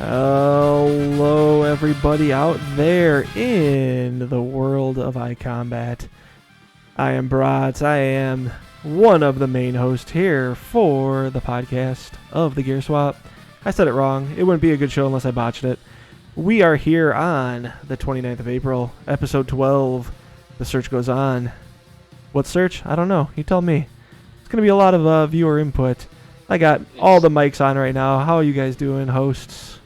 Hello, everybody out there in the world of iCombat. I am Bratz. I am one of the main hosts here for the podcast of the Gear Swap. I said it wrong. It wouldn't be a good show unless I botched it. We are here on the 29th of April, episode 12. The search goes on. What search? I don't know. You tell me. It's going to be a lot of viewer input. I got all the mics on right now. How are you guys doing, hosts?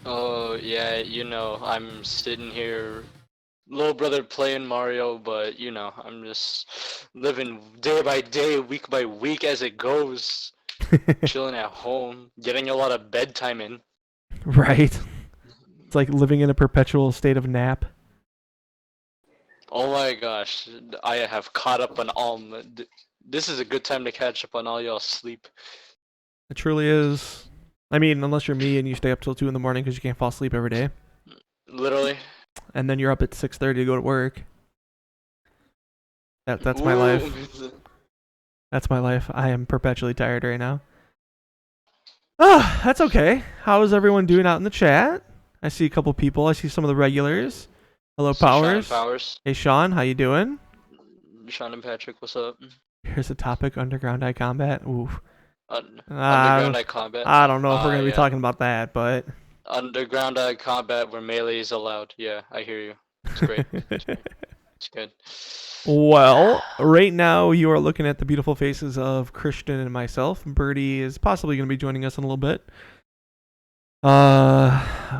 Oh, yeah, I'm sitting here, little brother playing Mario, but, I'm just living day by day, week by week as it goes, chilling at home, getting a lot of bedtime in. Right. It's like living in a perpetual state of nap. Oh my gosh, I have caught up on all, this is a good time to catch up on all y'all sleep. It truly is. I mean, unless you're me and you stay up till 2 in the morning because you can't fall asleep every day. Literally. And then you're up at 6:30 to go to work. That's my life. That's my life. I am perpetually tired right now. Ah, that's okay. How is everyone doing out in the chat? I see a couple people. I see some of the regulars. Hello, Powers. Powers. Hey, Sean. How you doing? Sean and Patrick, what's up? Here's a topic: underground iCombat. Ooh. Underground iCombat. I don't know if we're gonna be talking about that, but underground combat where melee is allowed. Yeah, I hear you. It's great. It's good. Well, right now you are looking at the beautiful faces of Christian and myself. Birdie is possibly going to be joining us in a little bit.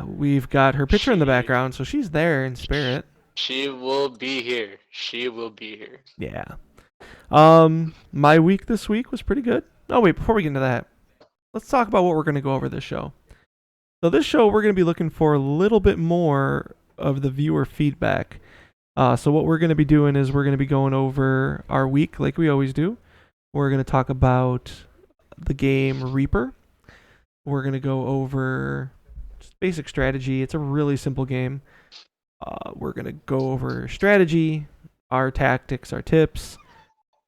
We've got her picture in the background, so she's there in spirit. She will be here. She will be here. Yeah. My week this week was pretty good. Oh, wait, before we get into that, let's talk about what we're going to go over this show. So this show, we're going to be looking for a little bit more of the viewer feedback. So what we're going to be doing is we're going to be going over our week like we always do. We're going to talk about the game Reaper. We're going to go over just basic strategy. It's a really simple game. We're going to go over strategy, our tactics, our tips,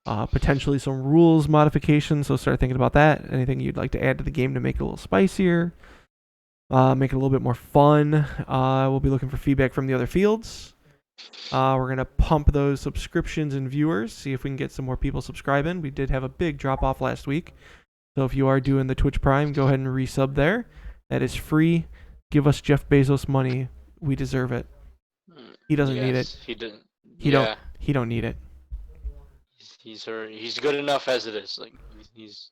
potentially some rules modifications. So start thinking about that. Anything you'd like to add to the game to make it a little spicier, make it a little bit more fun. We'll be looking for feedback from the other fields. We're going to pump those subscriptions and viewers, see if we can get some more people subscribing. We did have a big drop off last week. So if you are doing the Twitch Prime, go ahead and resub there. That is free. Give us Jeff Bezos money. We deserve it. He doesn't need it. He didn't. He don't need it. He's good enough as it is. Like he's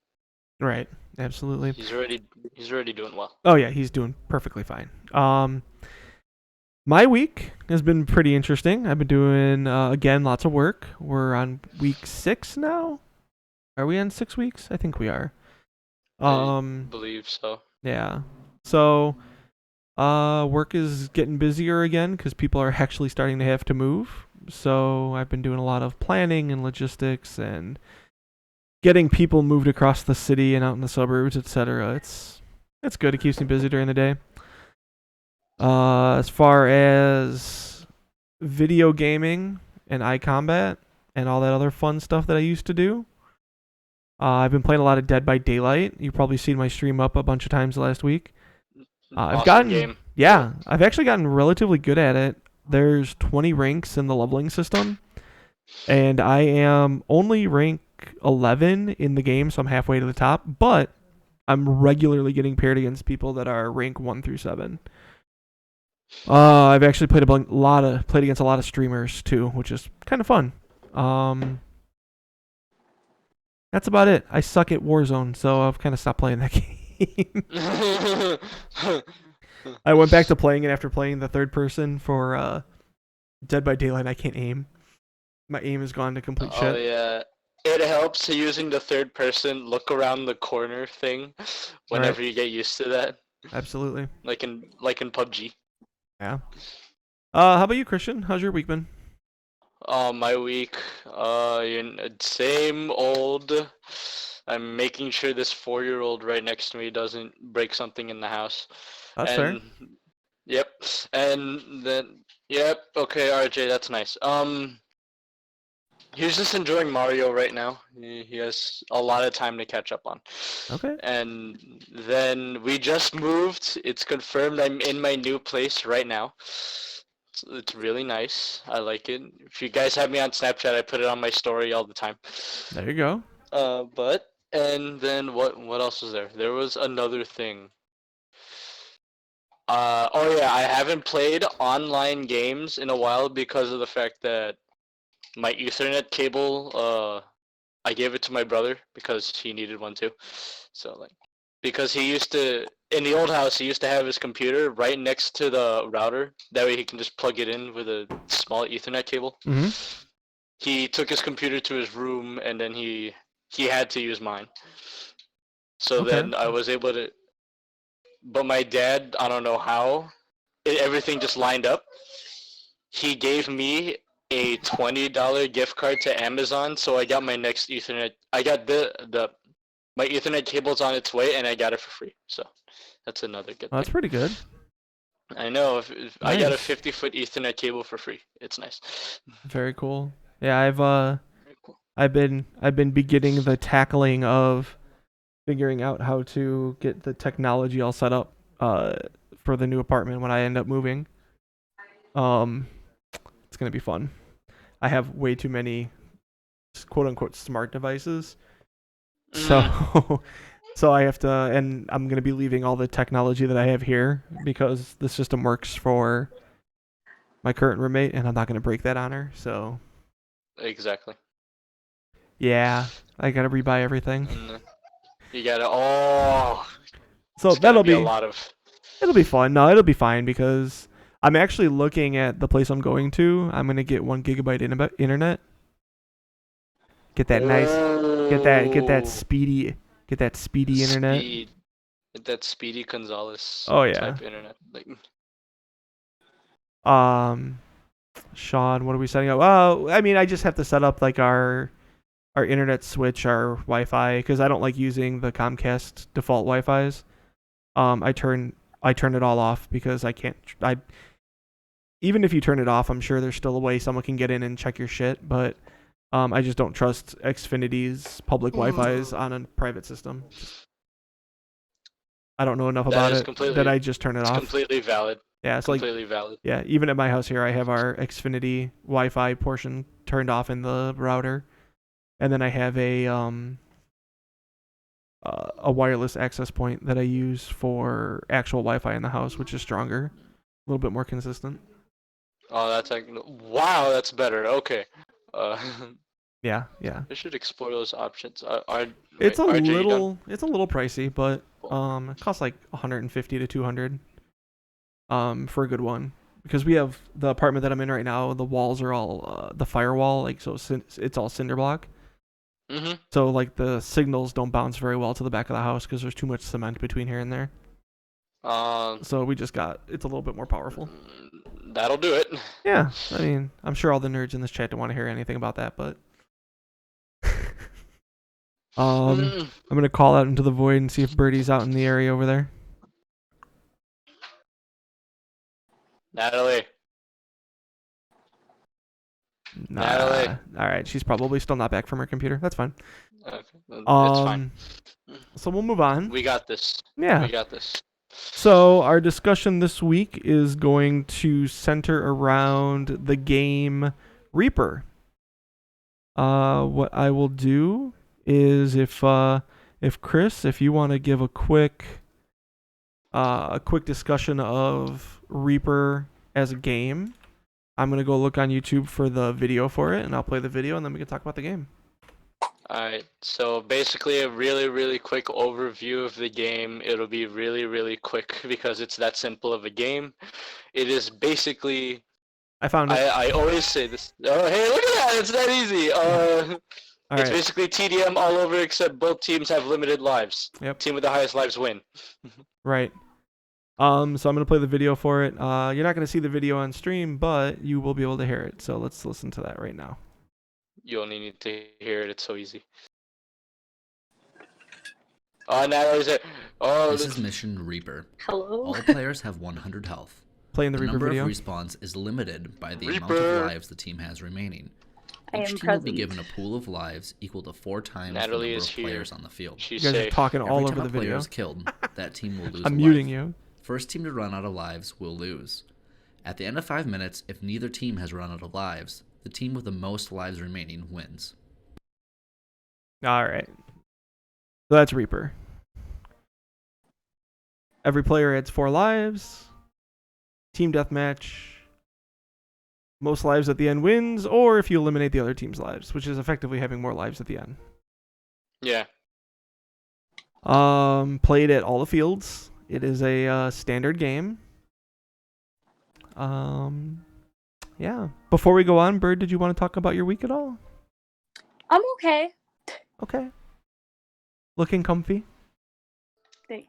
right. Absolutely. He's already doing well. Oh yeah, he's doing perfectly fine. My week has been pretty interesting. I've been doing again lots of work. We're on week 6 now. Are we on 6 weeks? I think we are. I believe so. Yeah. So work is getting busier again because people are actually starting to have to move. So I've been doing a lot of planning and logistics and getting people moved across the city and out in the suburbs, etc. It's good. It keeps me busy during the day. As far as video gaming and iCombat and all that other fun stuff that I used to do, I've been playing a lot of Dead by Daylight. You've probably seen my stream up a bunch of times last week. I've actually gotten relatively good at it. There's 20 ranks in the leveling system, and I am only rank 11 in the game, so I'm halfway to the top, but I'm regularly getting paired against people that are rank 1 through 7. I've actually played against a lot of streamers too, which is kind of fun. That's about it. I suck at Warzone, so I've kind of stopped playing that game. I went back to playing it after playing the third person for Dead by Daylight. I can't aim. My aim has gone to complete shit. Oh yeah. It helps using the third person look around the corner thing whenever you get used to that. Absolutely. Like in PUBG. Yeah. How about you, Christian? How's your week been? My week, same old. I'm making sure this 4-year-old right next to me doesn't break something in the house. That's fair. Yep. And then, yep. Okay, RJ, that's nice. He's just enjoying Mario right now. He has a lot of time to catch up on. Okay. And then we just moved. It's confirmed I'm in my new place right now. It's really nice. I like it. If you guys have me on Snapchat, I put it on my story all the time. There you go. But and then what else was there? There was another thing. Oh yeah, I haven't played online games in a while because of the fact that my Ethernet cable, I gave it to my brother because he needed one too. So like, because he used to in the old house, he used to have his computer right next to the router. That way he can just plug it in with a small Ethernet cable. Mm-hmm. He took his computer to his room, and then he had to use mine. So Okay. then I was able to. But my dad, I don't know how, everything just lined up. He gave me a $20 gift card to Amazon, so I got my next Ethernet. I got the my Ethernet cable's on its way, and I got it for free. So that's another good Well, that's thing. pretty good. I know. If I got a Nice. 50-foot Ethernet cable for free. It's nice. Very cool. Yeah, Very cool. I've been beginning the tackling of figuring out how to get the technology all set up for the new apartment when I end up moving. Um it's going to be fun. I have way too many quote unquote smart devices. Mm, So so I have to and I'm going to be leaving all the technology that I have here because the system works for my current roommate and I'm not going to break that on her. So exactly. yeah, I got to rebuy everything. And you gotta. Oh, So it's gonna be a lot of. it'll be fun. No, it'll be fine because I'm actually looking at the place I'm going to. I'm gonna get 1 gigabyte internet. Get that nice, get that Oh, speedy internet. speed. That Speedy Gonzalez Oh yeah. type internet. Like, Um, Sean, what are we setting up? I mean, I just have to set up like our internet switch, our Wi-Fi, because I don't like using the Comcast default Wi-Fi's. I turn it all off because I can't. I even if you turn it off, I'm sure there's still a way someone can get in and check your shit. But I just don't trust Xfinity's public Wi-Fi's on a private system. I don't know enough that about is it that completely. I just turn it It's off. completely valid. Yeah, it's like Completely valid. yeah, even at my house here, I have our Xfinity Wi-Fi portion turned off in the router, and then I have a wireless access point that I use for actual Wi-Fi in the house, which is stronger, a little bit more consistent. Oh, that's like wow. That's better. Okay. Uh, Yeah, yeah. I should explore those options. Wait, RJ, you done? It's a little pricey, but it costs like 150 to 200 for a good one because we have the apartment that I'm in right now. The walls are all the firewall, like so it's all cinder block. Mm-hmm. So like the signals don't bounce very well to the back of the house because there's too much cement between here and there. Um, So we just got it's a little bit more powerful. that'll do it. Yeah, I mean, I'm sure all the nerds in this chat don't want to hear anything about that, but Mm, I'm gonna call out into the void and see if Birdie's out in the area over there. Natalie. Natalie. Nah, all right, she's probably still not back from her computer. That's fine. Okay, it's fine. Um, so we'll move on. We got this. Yeah. We got this. So our discussion this week is going to center around the game Reaper. What I will do is if Chris, if you want to give a quick discussion of Reaper as a game, I'm gonna go look on YouTube for the video for it, and I'll play the video, and then we can talk about the game. Alright, so basically a really, really quick overview of the game. It'll be really, really quick because it's that simple of a game. It is basically, I found it. I always say this. Oh, hey, look at that! It's that easy! All It's right. basically TDM all over except both teams have limited lives. Yep. Team with the highest lives win. Right. So I'm gonna play the video for it. You're not gonna see the video on stream, but you will be able to hear it. So let's listen to that right now. You only need to hear it, it's so easy. Oh, Natalie's there. Oh, This is Mission Reaper. Hello? All players have 100 health. Playing the The Reaper number video. of respawns is limited by the amount Reaper. of lives the team has remaining. I Each am team will be present. given a pool of lives equal to 4 times the Natalie number is of here. players on the field. She's You guys are safe. talking Every all time over the a player video. is killed, that team will lose I'm a muting life. you. First team to run out of lives will lose. At the end of 5 minutes, if neither team has run out of lives, the team with the most lives remaining wins. All right. So that's Reaper. Every player adds 4 lives. Team deathmatch. Most lives at the end wins, or if you eliminate the other team's lives, which is effectively having more lives at the end. Yeah. Played at all the fields. It is a standard game. Yeah. Before we go on, Bird, did you want to talk about your week at all? I'm okay. Okay. Looking comfy. Thanks.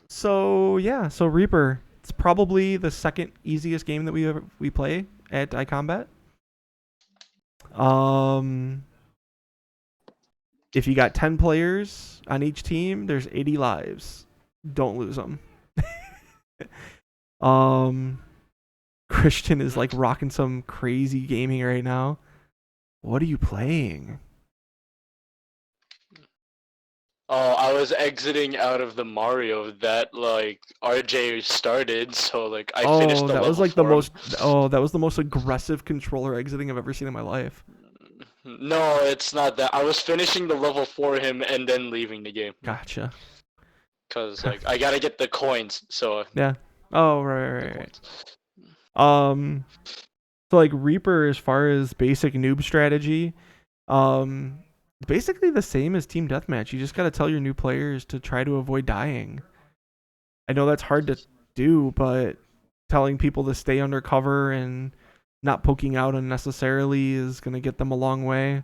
So Reaper. It's probably the second easiest game that we play at iCombat. If you got 10 players on each team, there's 80 lives. Don't lose them. Christian is like rocking some crazy gaming right now. What are you playing? Oh, I was exiting out of the Mario that like RJ started, so like I finished the that was level like the for him. most. That was the most aggressive controller exiting I've ever seen in my life. No, it's not that. I was finishing the level for him and then leaving the game. Gotcha. Cause like I gotta get the coins, so Yeah. Oh, the right. coins. So like Reaper, as far as basic noob strategy, um, basically the same as Team Deathmatch. You just gotta tell your new players to try to avoid dying. I know that's hard to do, but telling people to stay under cover and not poking out unnecessarily is gonna get them a long way.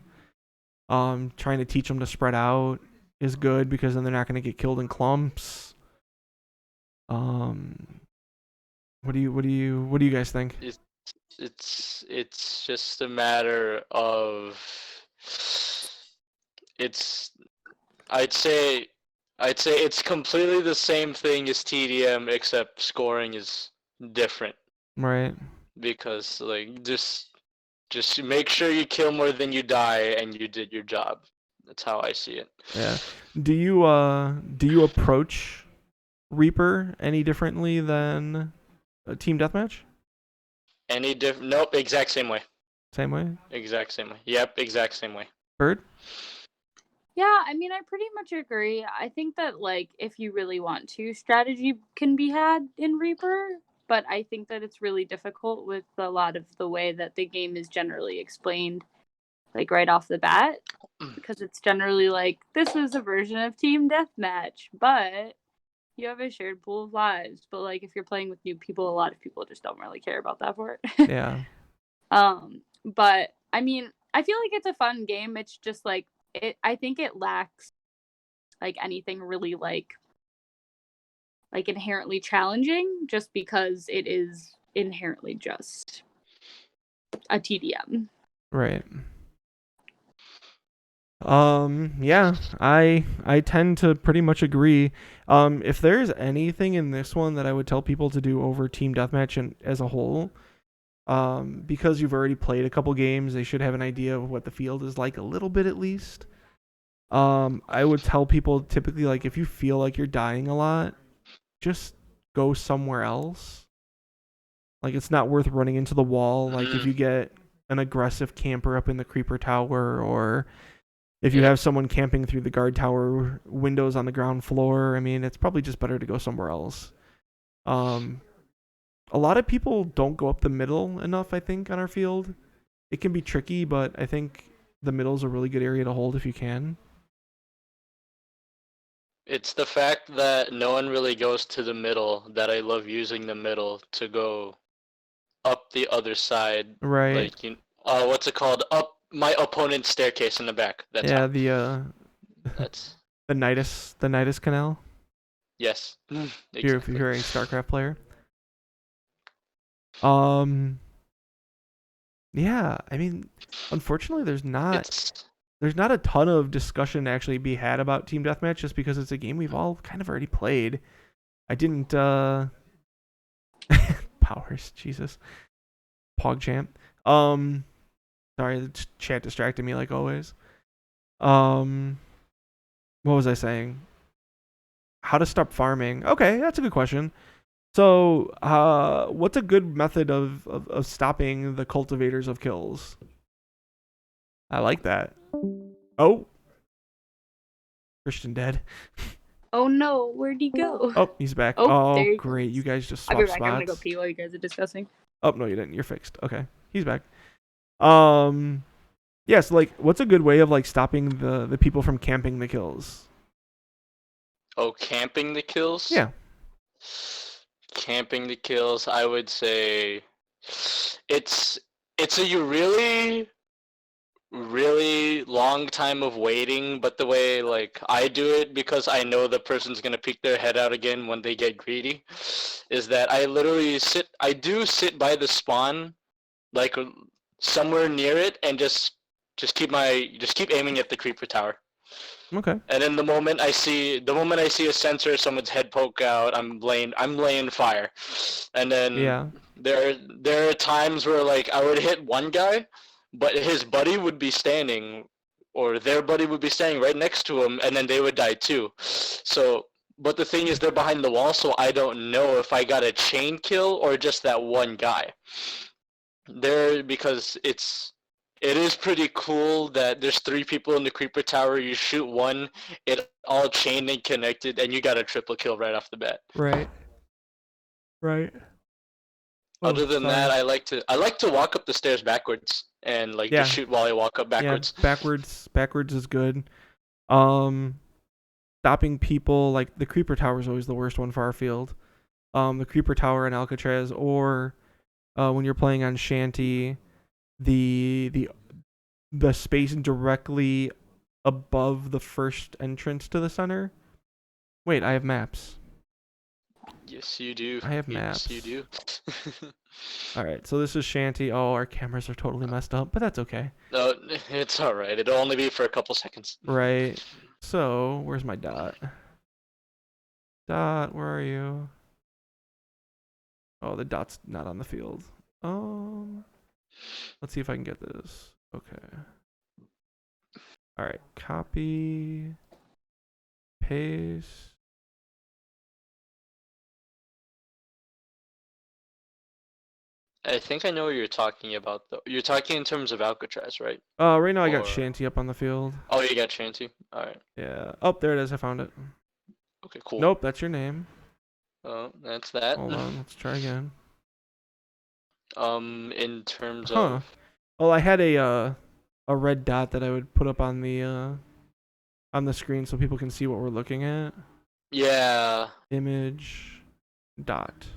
Trying to teach them to spread out is good because then they're not gonna get killed in clumps. What do you guys think? It's just a matter of it's I'd say it's completely the same thing as TDM except scoring is different Right. because like just make sure you kill more than you die and you did your job. That's how I see it. Yeah. Do you approach Reaper any differently than a Team Deathmatch? Any different? Nope, exact same way. Same way? Exact same way. Yep, exact same way. Bird? Yeah, I mean, I pretty much agree. I think that, like, if you really want to, strategy can be had in Reaper, but I think that it's really difficult with a lot of the way that the game is generally explained, like, right off the bat, because it's generally like, this is a version of Team Deathmatch, but you have a shared pool of lives. But, like, if you're playing with new people, a lot of people just don't really care about that part. Yeah. But, I mean, I feel like it's a fun game. It's just, like, I think it lacks like anything really like inherently challenging just because it is inherently just a TDM. Right. Yeah, I tend to pretty much agree. If there's anything in this one that I would tell people to do over Team Deathmatch and as a whole, because you've already played a couple games, they should have an idea of what the field is like a little bit at least. I would tell people typically like if you feel like you're dying a lot, just go somewhere else. Like it's not worth running into the wall. Like if you get an aggressive camper up in the creeper tower, or if you have someone camping through the guard tower windows on the ground floor, I mean, it's probably just better to go somewhere else. A lot of people don't go up the middle enough, I think, on our field. It can be tricky, but I think the middle is a really good area to hold if you can. It's the fact that no one really goes to the middle that I love using the middle to go up the other side. Right. Like what's it called? Up my opponent's staircase in the back. That's Yeah, how. the That's the Nidus Canal. yes. If Exactly. you're a StarCraft player. Yeah, I mean, unfortunately, there's not a ton of discussion to actually be had about Team Deathmatch just because it's a game we've all kind of already played. I didn't powers, Jesus. PogChamp. Sorry, the chat distracted me like always. What was I saying? How to stop farming? Okay, that's a good question. So, what's a good method of stopping the cultivators of kills? I like that. Oh, Christian dead. Oh no, where'd he go? Oh, he's back. Oh, Oh, there he great. goes. You guys just I'll be swapped back. I'm gonna go spots. pee while you guys are discussing. Oh, no, you didn't. You're fixed. Okay. He's back. Um, yeah, so, like, what's a good way of, like, stopping the people from camping the kills? Oh, camping the kills? Yeah. Camping the kills, I would say it's a really long time of waiting, but the way like I do it, because I know the person's gonna peek their head out again when they get greedy, is that I do sit by the spawn, like somewhere near it, and just keep aiming at the creeper tower. Okay. And then the moment I see a sensor, someone's head poke out, I'm laying fire. And then Yeah. there are times where like I would hit one guy, but his buddy would be standing, or their buddy would be standing right next to him, and then they would die too. So, but the thing is, they're behind the wall, so I don't know if I got a chain kill or just that one guy. Because it is pretty cool that there's 3 people in the creeper tower. You shoot one, it all chained and connected, and you got a triple kill right off the bat. Right. Right. Oh, Other than sorry. that, I like to walk up the stairs backwards and like Yeah. just shoot while I walk up backwards. Yeah, backwards is good. Stopping people, like the creeper tower is always the worst one for our field. The creeper tower in Alcatraz, or when you're playing on Shanty, the space directly above the first entrance to the center. Wait, I have maps. Yes, you do. I have Yes, you maps. do. All right, so this is Shanty. Oh, our cameras are totally messed up, but that's okay. No, it's all right. It'll only be for a couple seconds. Right. So, where's my dot? Dot, where are you? Oh, the dot's not on the field. Let's see if I can get this. Okay. All right, copy, paste. I think I know what you're talking about, though. You're talking in terms of Alcatraz, right? Right now I got Or- Shanty up on the field. Oh, you got Shanty. All right. Yeah. Oh, there it is. I found it. Okay, cool. Nope, that's your name. Oh, that's that. Hold on, let's try again. In terms Huh. of Well, I had a red dot that I would put up on the screen so people can see what we're looking at. yeah, Image dot.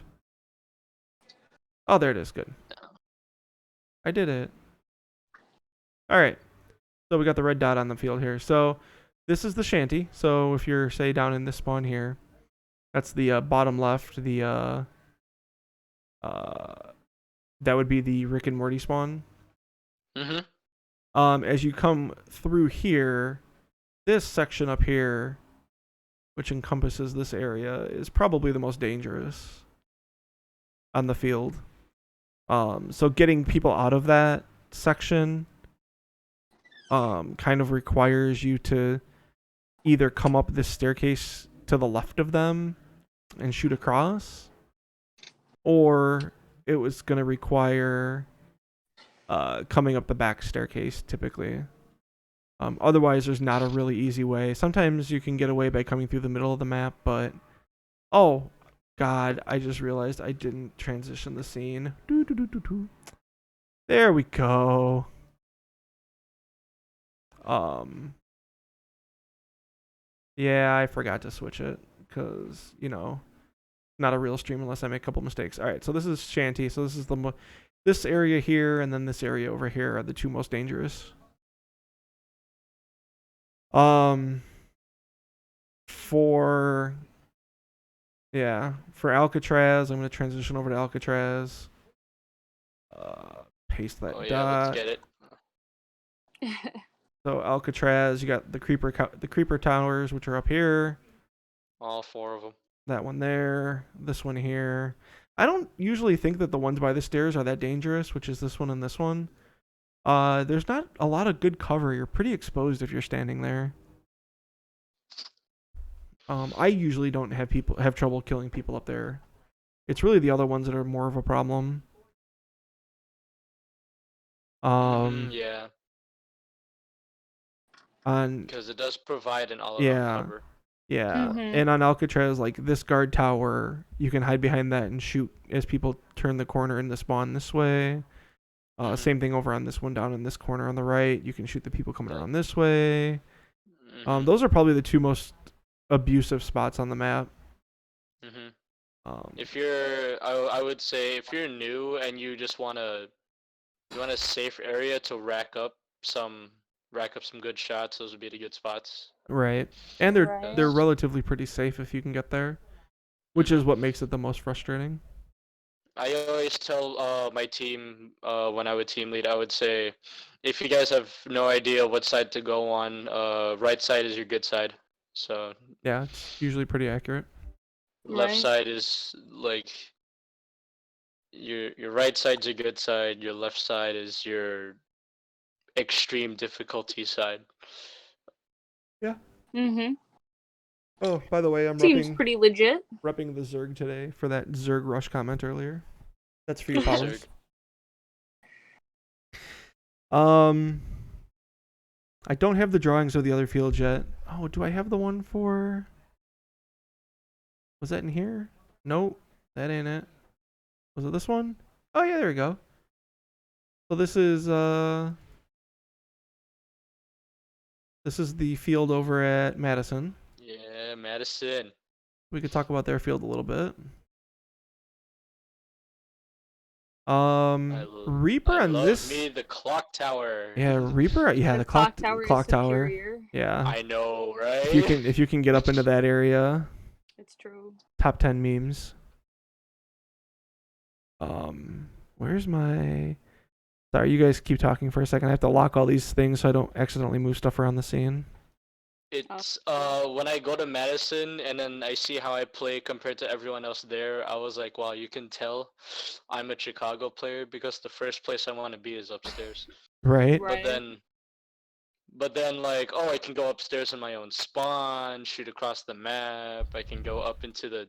Oh, there it is. Good. I did it. All right. So we got the red dot on the field here. So this is the Shanty. So if you're say down in this spawn here, that's the bottom left. The that would be the Rick and Morty spawn. mhm. As you come through here, this section up here, which encompasses this area, is probably the most dangerous on the field. So getting people out of that section kind of requires you to either come up this staircase to the left of them and shoot across, or it was going to require coming up the back staircase typically. Otherwise, there's not a really easy way. Sometimes you can get away by coming through the middle of the map, but oh god, I just realized I didn't transition the scene. There we go. Yeah, I forgot to switch it because, not a real stream unless I make a couple mistakes. All right, so this is Shanty. So this is this area here and then this area over here are the two most dangerous. For Alcatraz, I'm going to transition over to Alcatraz. Paste that Oh yeah, dot. let's get it. So Alcatraz, you got the creeper towers, which are up here. All 4 of them. That one there, this one here. I don't usually think that the ones by the stairs are that dangerous, which is this one and this one. There's not a lot of good cover. You're pretty exposed if you're standing there. I usually don't have trouble killing people up there. It's really the other ones that are more of a problem. Yeah, On because it does provide an all-around yeah, cover. yeah, Mhm. and on Alcatraz, like this guard tower, you can hide behind that and shoot as people turn the corner in the spawn this way. Mhm. Same thing over on this one down in this corner on the right. You can shoot the people coming Like- around this way. Mhm. Those are probably the two most abusive spots on the map. Mhm. Um, If you're, I would say if you're new and you just you want a safe area to rack up some good shots. Those would be the good spots. right, and they're Right. they're relatively pretty safe if you can get there, which is Mhm. what makes it the most frustrating. I always tell my team when I would team lead, I would say, if you guys have no idea what side to go on, right side is your good side. So Yeah, it's usually pretty accurate. left Right. side is like your right side's your good side. Your left side is your extreme difficulty side. Mhm. Oh, by the way, I'm Seems pretty legit. repping the Zerg today for that Zerg rush comment earlier. That's for you, Zerg. Powers. Um, I don't have the drawings of the other fields yet. Oh, do I have the one for? Was that in here? Nope, that ain't it. Was it this one? Oh yeah, there we go. So this is the field over at Madison. Yeah, Madison. We could talk about their field a little bit. Reaper I on love this. me the clock tower. Yeah, Reaper. Yeah, the clock tower clock is tower. superior. Yeah. I know, right? If you can get up into that area, It's true. top 10 memes. Where's my? Sorry, you guys keep talking for a second. I have to lock all these things so I don't accidentally move stuff around the scene. It's when I go to Madison and then I see how I play compared to everyone else there, I was like, wow, you can tell I'm a Chicago player because the first place I want to be is upstairs. Right. Right. But then like, oh, I can go upstairs in my own spawn, shoot across the map. I can go up into the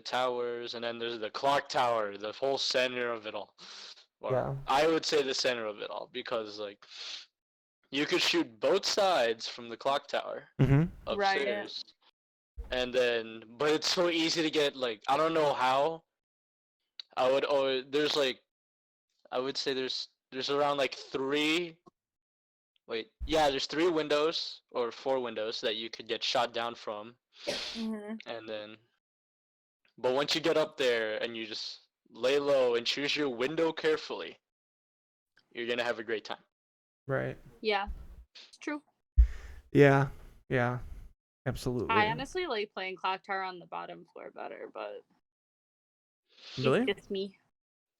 towers, and then there's the clock tower, the whole center of it all. Or Yeah. I would say the center of it all because like you could shoot both sides from the clock tower Mhm. upstairs. And then, but it's so easy to get like I don't know how. I would always there's like I would say there's around like three. Wait, yeah, there's three windows or four windows that you could get shot down from, Mhm. and then, but once you get up there and you just lay low and choose your window carefully, you're gonna have a great time. Right. Yeah. It's true. Yeah. Yeah. Absolutely. I honestly like playing clock tower on the bottom floor better, but Really? it's just me.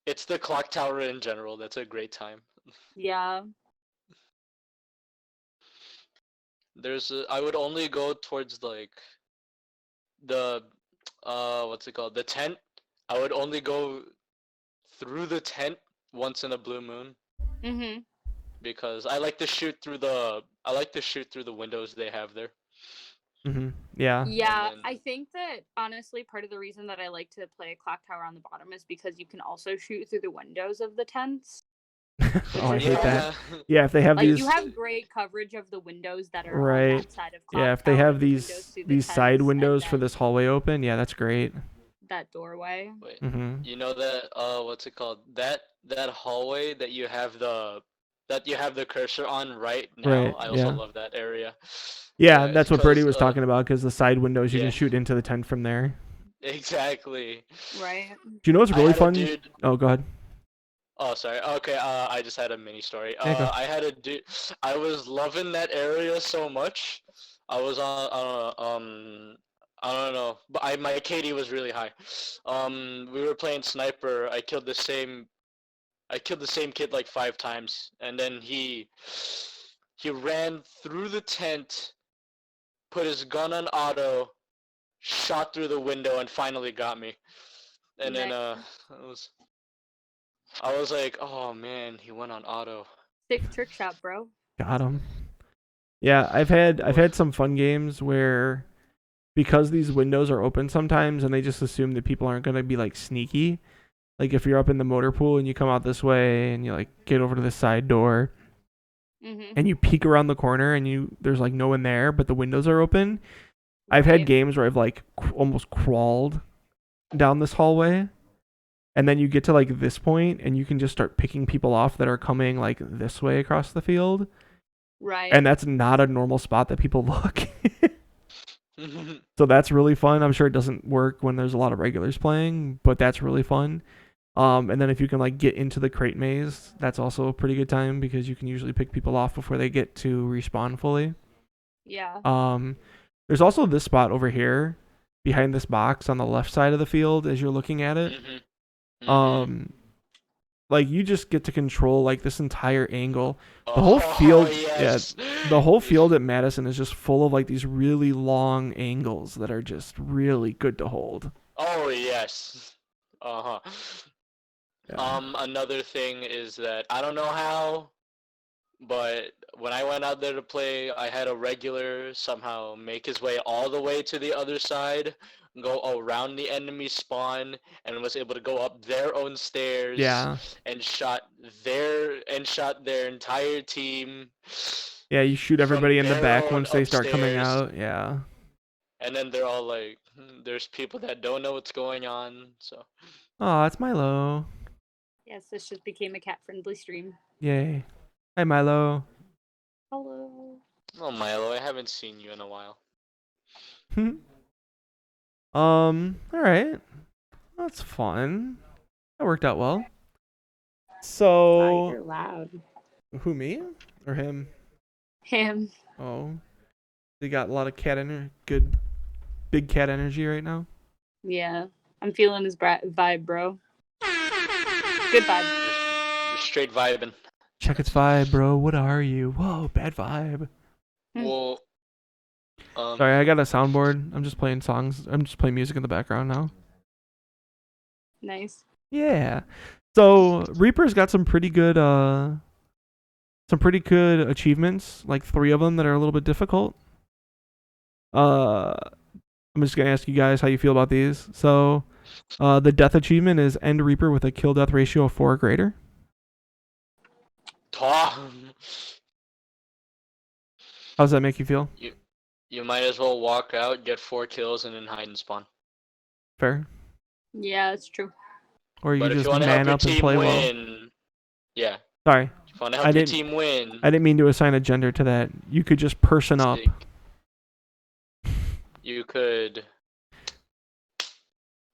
It's the clock tower in general. That's a great time. Yeah. I would only go towards like the what's it called? The tent. I would only go through the tent once in a blue moon Mhm. because I like to shoot through the windows they have there. Mhm. Yeah. Yeah, then- I think that honestly part of the reason that I like to play a clock tower on the bottom is because you can also shoot through the windows of the tents. Oh, I hate that. Yeah. Yeah, if they have Like these. you have great coverage of the windows that are on Right. that side of clock Yeah, if they tower have and the windows these through the side tents, and windows for then this hallway open, yeah, that's great. that doorway. Wait, Mhm. you know that what's it called? That hallway that you have the cursor on right now. Right, I also yeah. love that area. Yeah, Yeah, that's what Birdie 'cause, was talking about because the side windows you yeah. can shoot into the tent from there. Exactly. Right. Do you know what's I really had a fun? dude- Oh, go ahead. Oh, sorry. Okay, I just had a mini story. Yeah, go. I had a dude. I was loving that area so much. I was on. I don't know, but my KD was really high. We were playing sniper. I killed the same kid like 5 times, and then he ran through the tent, put his gun on auto, shot through the window, and finally got me. And then Nice. I was like, oh man, he went on auto. Sick trick shot, bro. Got him. Yeah, I've had some fun games where because these windows are open sometimes and they just assume that people aren't going to be like sneaky. Like if you're up in the motor pool and you come out this way and you like get over to the side door Mhm. and you peek around the corner and there's like no one there but the windows are open. I've had Right. games where I've like almost crawled down this hallway and then you get to like this point and you can just start picking people off that are coming like this way across the field. Right. And that's not a normal spot that people look. So that's really fun. I'm sure it doesn't work when there's a lot of regulars playing, but that's really fun. And then if you can like get into the crate maze, that's also a pretty good time because you can usually pick people off before they get to respawn fully. Yeah. There's also this spot over here behind this box on the left side of the field as you're looking at it. Like you just get to control like this entire angle. The whole field, yes. the whole field at Madison is just full of like these really long angles that are just really good to hold. Oh yes. Uh-huh. Yeah. Another thing is that I don't know how, but when I went out there to play, I had a regular somehow make his way all the way to the other side, go around the enemy spawn, and was able to go up their own stairs. Yeah. And shot their entire team. Yeah, you shoot from everybody in the their back own once they start coming upstairs, out. Yeah. and then they're all like, there's people that don't know what's going on. So Oh, it's Milo. Yes, this just became a cat-friendly stream. Yay. Hi, Milo. Hello. oh Milo, I haven't seen you in a while. All right. That's fun. That worked out well. So, You're loud. who, me or him? Him. Oh, they got a lot of good, big cat energy right now. Yeah. I'm feeling his vibe, bro. Good vibe. Just straight vibing. Check its vibe, bro. What are you? Whoa, bad vibe. Well, Sorry, I got a soundboard. I'm just playing songs. I'm just playing music in the background now. Nice. Yeah. So Reaper's got some pretty good achievements, like 3 of them that are a little bit difficult. I'm just gonna ask you guys how you feel about these. So, the death achievement is End Reaper with a kill death ratio of 4 or greater. Tom, How does that make you feel? you might as well walk out, get 4 kills, and then hide and spawn. Fair? Yeah, it's true. Or you But if just you want to help man your up and team play well? win, yeah. Sorry, If you want to I help your didn't- team win, I didn't mean to assign a gender to that. You could just person up. you could.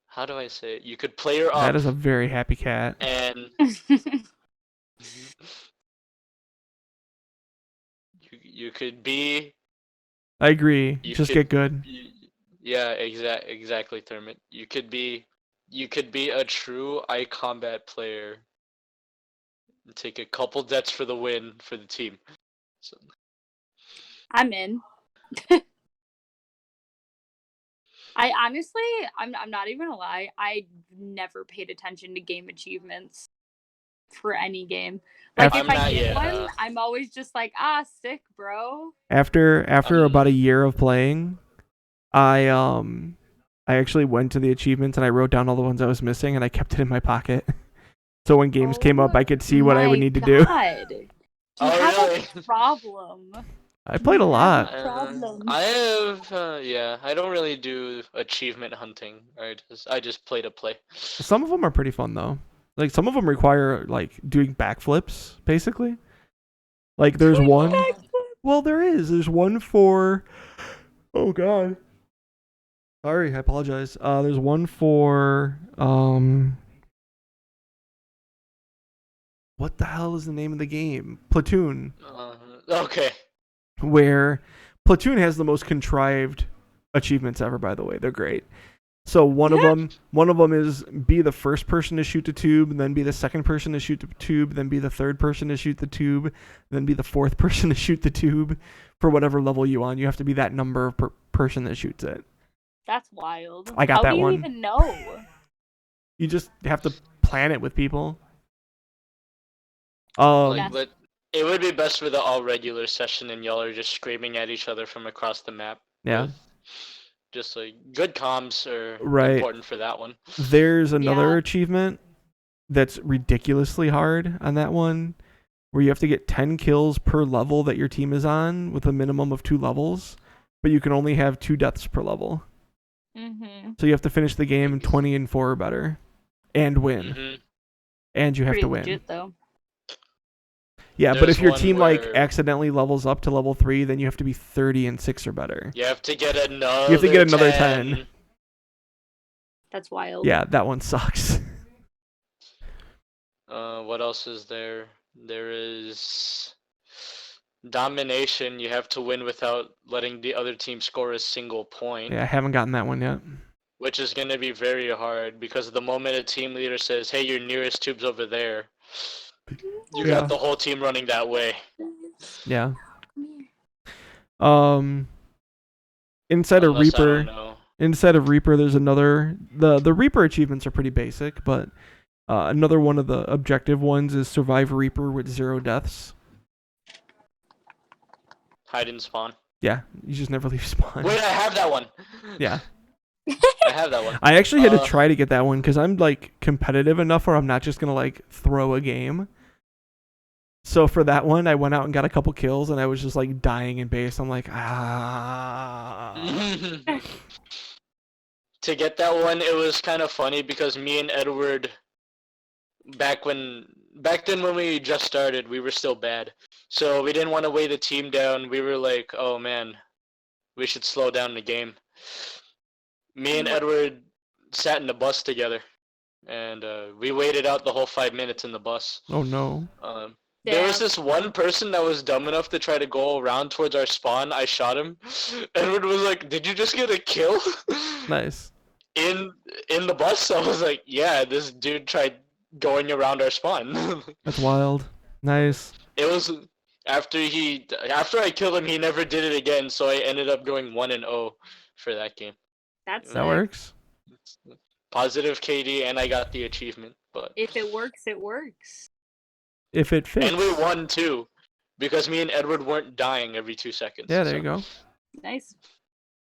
How do I say it? You could player up. That is a very happy cat. And you could be. I agree. You Just could- get good. Yeah, exactly, Thurman. You could be a true iCombat player and take a couple deaths for the win for the team. So, I'm in. I honestly, I'm not even gonna lie. I never paid attention to game achievements for any game. Like I'm if I not get yet, one, I'm always just like, sick, bro. After about a year of playing, I actually went to the achievements and I wrote down all the ones I was missing and I kept it in my pocket. So when games came up, I could see what I would need to do. You Oh, have really? a problem. I played a lot. Problem. I have, yeah. I don't really do achievement hunting. I just play to play. Some of them are pretty fun though. Like some of them require like doing backflips, basically. Like there's one. Well, there's one for. Oh God. Sorry, I apologize. There's one for What the hell is the name of the game? Platoon. Okay. Where Platoon has the most contrived achievements ever. By the way, they're great. So one of them is be the first person to shoot the tube, then be the second person to shoot the tube, then be the third person to shoot the tube, then be the fourth person to shoot the tube. For whatever level you on, you have to be that number of person that shoots it. That's wild. I got How that do you one. even know? You just have to plan it with people. Like, That's- but it would be best with an all regular session and y'all are just screaming at each other from across the map. Yeah. with Just like good comms are Right. important for that one. There's another Yeah. achievement that's ridiculously hard on that one, where you have to get 10 kills per level that your team is on with a minimum of 2 levels, but you can only have 2 deaths per level. Mm-hmm. So you have to finish the game 20 and 4 or better and win. hmm And you have Pretty to win. legit though. Yeah, but There's if your one team like where- accidentally levels up to level 3, then you have to be 30 and 6 or better. You have to get another. You have to get another 10. That's wild. Yeah, that one sucks. What else is there? There is domination. You have to win without letting the other team score a single point, Yeah, I haven't gotten that one yet. which is going to be very hard because the moment a team leader says, "Hey, your nearest tube's over there," you Yeah. got the whole team running that way. Yeah. Come here. Inside of Unless I Reaper, don't know. inside of Reaper, there's another. The Reaper achievements are pretty basic, but another one of the objective ones is survive Reaper with 0 deaths. Hide and spawn. Yeah, you just never leave spawn. Wait, I have that one. Yeah, I have that one. I actually had to Uh, try to get that one because I'm like competitive enough where I'm not just gonna like throw a game. So for that one, I went out and got a couple kills, and I was just like dying in base. I'm like, To get that one, it was kind of funny because me and Edward, back then when we just started, we were still bad. So we didn't want to weigh the team down. We were like, oh man, we should slow down the game. Me and Edward sat in the bus together, and we waited out the whole 5 minutes in the bus. oh no. There was Damn. this one person that was dumb enough to try to go around towards our spawn. I shot him. Edward was like, "Did you just get a kill?" Nice. in the bus. I was like, "Yeah, this dude tried going around our spawn." That's wild. Nice. It was after I killed him, he never did it again. So I ended up going 1-0 for that game. That's That sick. works. Positive KD, and I got the achievement. But If it works, it works. If it fits. and we won too, because me and Edward weren't dying every 2 seconds. Yeah, there so. you go. Nice.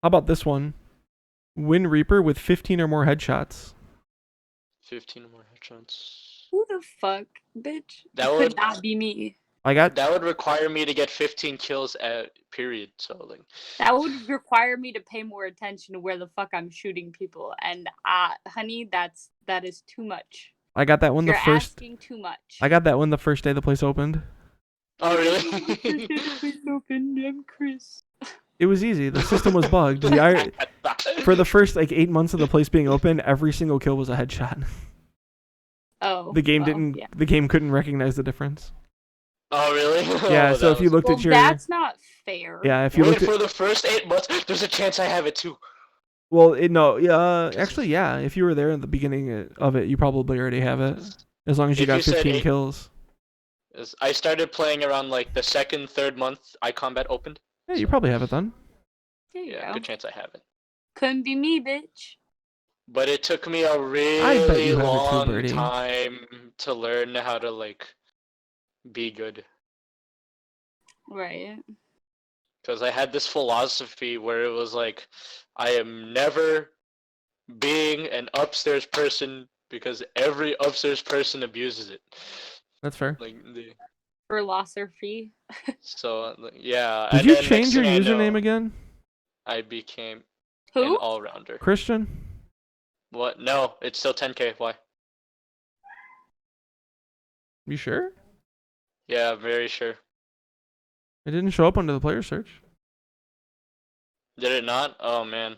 How about this one? Win Reaper with 15 or more headshots. 15 more headshots. Who the fuck, bitch? That Could would not be me. I got that would require me to get 15 kills at period. So like, That would require me to pay more attention to where the fuck I'm shooting people. And honey, that is too much. that one You're the first. asking too much. I got that one the first day the place opened. oh really? Please open, I'm Chris. It was easy. The system was bugged. For the first like 8 months of the place being open, every single kill was a headshot. Oh. The game well, didn't. Yeah. The game couldn't recognize the difference. Oh really? Yeah. Oh, So that if you was- looked Well, at your. that's not fair. Yeah. If you Wait looked at. for the first 8 months, there's a chance I have it too. Well, no. Actually, yeah. If you were there in the beginning of it, you probably already have it. As long as you If got you said 15 eight- kills. I started playing around like the second, third month iCombat opened. Yeah, you probably have it then. There you Yeah, go. good chance I have it. Couldn't be me, bitch. But it took me a bet really you have it too, long Birdie. time to learn how to like be good. Right. Because I had this philosophy where it was like, I am never being an upstairs person because every upstairs person abuses it. That's fair. Like, For loss or fee. so yeah. Did and you then change next your thing I username know, again, I became Who? an all-rounder. Christian? What? No, it's still 10K. Why? You sure? Yeah, I'm very sure. It didn't show up under the player search. Did it not? Oh man.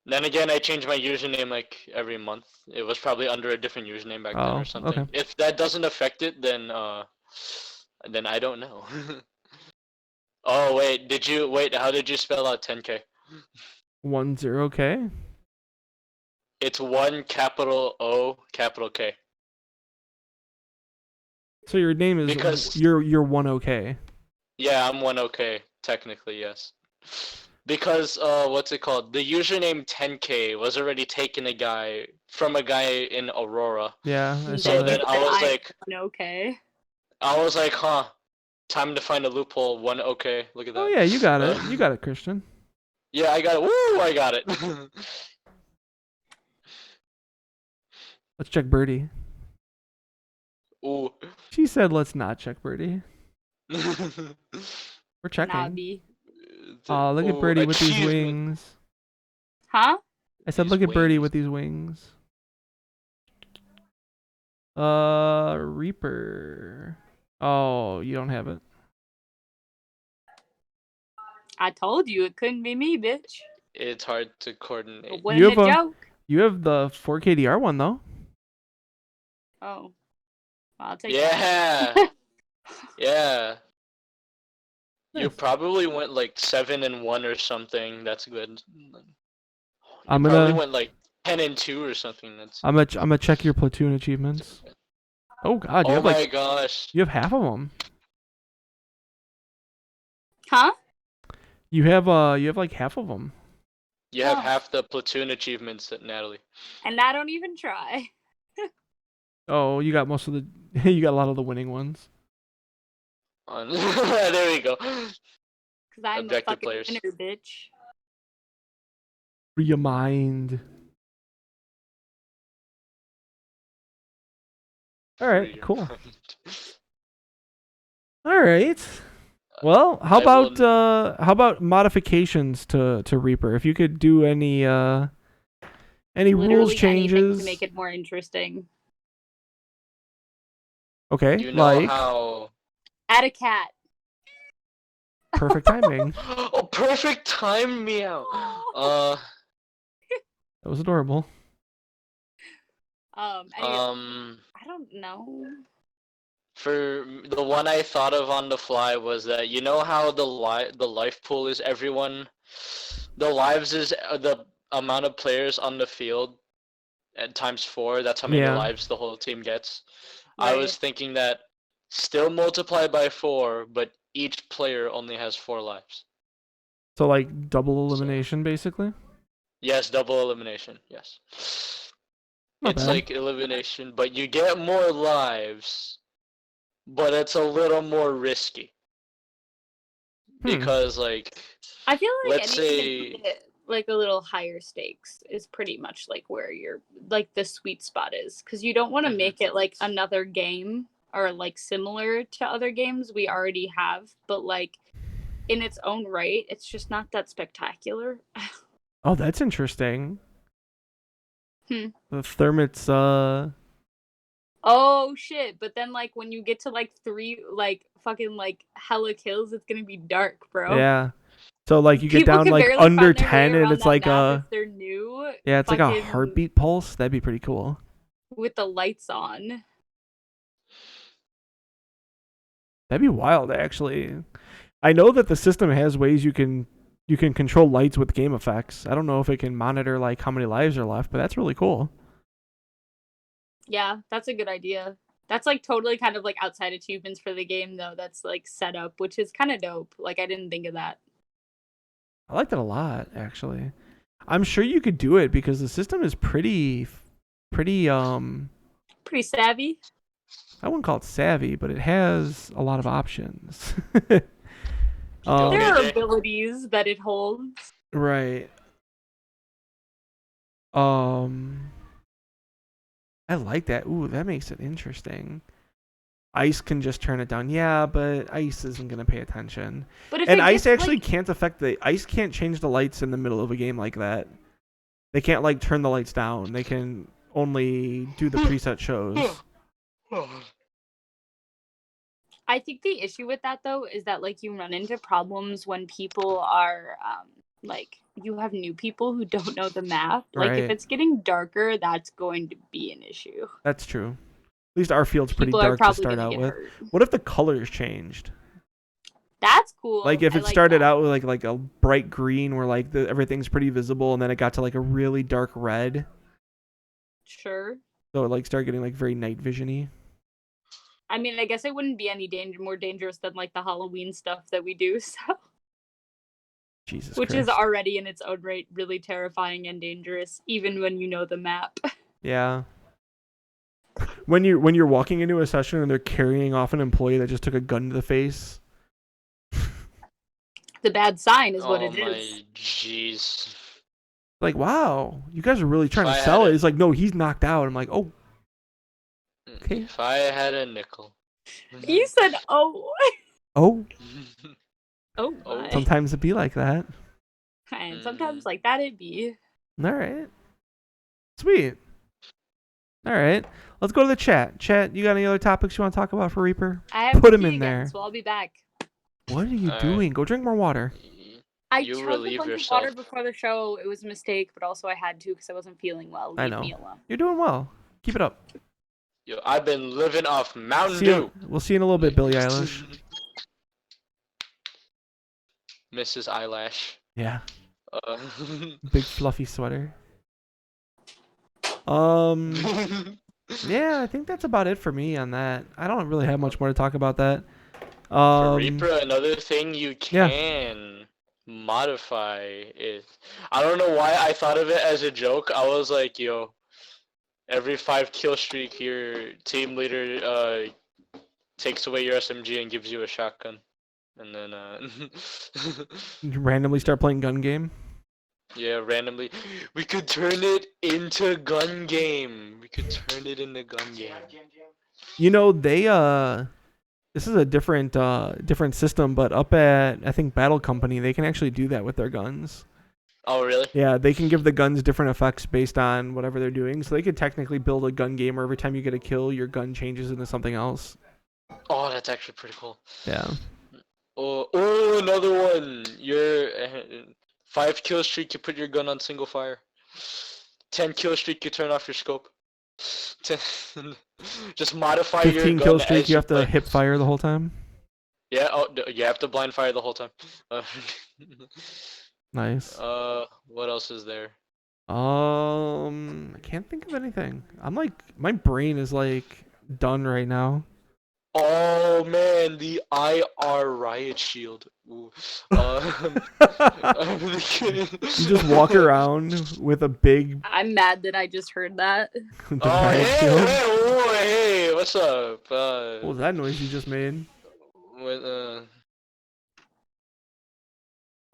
Then again, I change my username like every month. It was probably under a different username back then Oh, or something. okay. If that doesn't affect it, then I don't know. Oh wait, how did you spell out 10K? 10K. It's 1 capital O capital K. So your name is Because- you're 10K. Yeah, I'm 1 OK, technically, yes. because what's it called? The username 10K was already taken from a guy in Aurora. Yeah, I saw So that. then I was like, okay. huh, time to find a loophole. One okay, look at Oh that. yeah, you got it. You got it, Christian. Yeah, I got it. Woo, I got it. Let's check Birdie. Ooh. She said, "Let's not check Birdie." We're checking. Nabi. Oh, look at Ooh, Birdie with these achievement. wings. Huh? I said, These "Look at Birdie wings. with these wings." Reaper. Oh, you don't have it. I told you it couldn't be me, bitch. It's hard to It coordinate. You wasn't have a a- joke. You have the 4KDR one though. Oh. Well, I'll take that. Yeah. Yeah. You Nice. probably went like 7-1 or something. That's good. You I'm probably gonna went like 10-2 or something. That's. I'm gonna check your platoon achievements. Oh God, Oh my gosh. you have half of them. Huh? You have like half of them. You have Oh. half the platoon achievements, Natalie. And I don't even try. Oh, you got most of the you got a lot of the winning ones. There we go. Because I'm Objective a fucking players. winner, bitch. Free your mind. All right, Free your cool. mind. All right. Well, how I will- about modifications to Reaper? If you could do any rules Literally changes. anything to make it more interesting. Okay, You know like how. Add a cat. perfect timing. Oh, perfect time, meow. That was adorable. Anyway, I don't know. For the one I thought of on the fly was that you know how the life pool is everyone. The lives is the amount of players on the field at times 4. That's how many Yeah. lives the whole team gets. Right. I was thinking that still multiply by 4, but each player only has 4 lives. So like double elimination, basically. Yes, double elimination. Yes. Not It's bad. like elimination, but you get more lives, but it's a little more risky. Because like I feel like let's anything say that, like a little higher stakes is pretty much like where you're like the sweet spot is, because you don't want to Mhm. make it like another game or like similar to other games we already have, but like in its own right, it's just not that spectacular. Oh, that's interesting. Hmm. The Thermit's Oh shit! But then like when you get to like 3 like fucking like hella kills, it's gonna be dark, bro. yeah. So like you get People down can like barely under find their way 10 and around it's that like map if they're new. yeah, it's like a fucking heartbeat pulse. That'd be pretty cool. with the lights on. That'd be wild actually. I know that the system has ways you can control lights with game effects. I don't know if it can monitor like how many lives are left, but that's really cool. Yeah, that's a good idea. That's like totally kind of like outside achievements for the game though. That's like set up, which is kind of dope. Like I didn't think of that. I like that a lot actually. I'm sure you could do it because the system is pretty Pretty savvy. I wouldn't call it savvy, but it has a lot of options. There are Okay. abilities that it holds. Right. I like that. Ooh, that makes it interesting. Ice can just turn it down. Yeah, but ice isn't gonna pay attention. But if And it ice gets, actually like, can't affect the ice can't change the lights in the middle of a game like that. They can't like turn the lights down. They can only do the preset shows. I think the issue with that though is that like you run into problems when people are like you have new people who don't know the map. Like if Right. it's getting darker, that's going to be an issue. That's true. At least our field's pretty People are dark to probably start gonna out get with. hurt. What if the colors changed? That's cool. Like if I it like started that. out with like a bright green where like everything's pretty visible, and then it got to like a really dark red, Sure. so it like started getting like very night visiony. I mean, I guess it wouldn't be any more dangerous than like the Halloween stuff that we do. So Jesus Which Christ. is already in its own right really terrifying and dangerous, even when you know the map. Yeah. When you're walking into a session and they're carrying off an employee that just took a gun to the face. The bad sign is what Oh it my is. jeez. Like, wow, you guys are really trying If to I sell had it. a- It's like, no, he's knocked out. I'm like, oh, okay. If I had a nickel. You said, oh. Oh, Oh my. sometimes it be like that. And sometimes like that it be. All right. Sweet. All right. Let's go to the chat. Chat, you got any other topics you want to talk about for Reaper? I have Put to 'em pee in again, there. so I'll be back. What are you All right. doing? Go drink more water. I You chugged a relieve bunch yourself. of water before the show. It was a mistake, but also I had to because I wasn't feeling well. I Leave know. me alone. You're doing well. Keep it up. Yo, I've been living off Mountain See Dew. you, we'll see you in a little bit, Billie Eilish. Mrs. Eyelash. Yeah. Uh, Big fluffy sweater. Yeah, I think that's about it for me on that. I don't really have much more to talk about that. For Reaper, another thing you yeah. can modify is, I don't know why I thought of it as a joke. I was like, yo, every 5 kill streak, your team leader takes away your SMG and gives you a shotgun. And then, You randomly start playing gun game. yeah, randomly. We could turn it into gun game. We could turn it into gun game. You know, they this is a different system, but up at I think Battle Company, they can actually do that with their guns. Oh, really? Yeah, they can give the guns different effects based on whatever they're doing. So they could technically build a gun game where every time you get a kill, your gun changes into something else. Oh, that's actually pretty cool. Yeah. Oh, another one. Your 5 kill streak, you put your gun on single fire. 10 kill streak, you turn off your scope. 10, just modify your 15 gun kill streak, as you have to play. hip fire the whole time. Yeah, you have to blind fire the whole time. Nice. What else is there? I can't think of anything. I'm like, my brain is like done right now. Oh man, the IR riot shield. Ooh. You just walk around with a big I'm mad that I just heard that. the Oh riot hey, shield. hey, what's up? What was that noise you just made? With,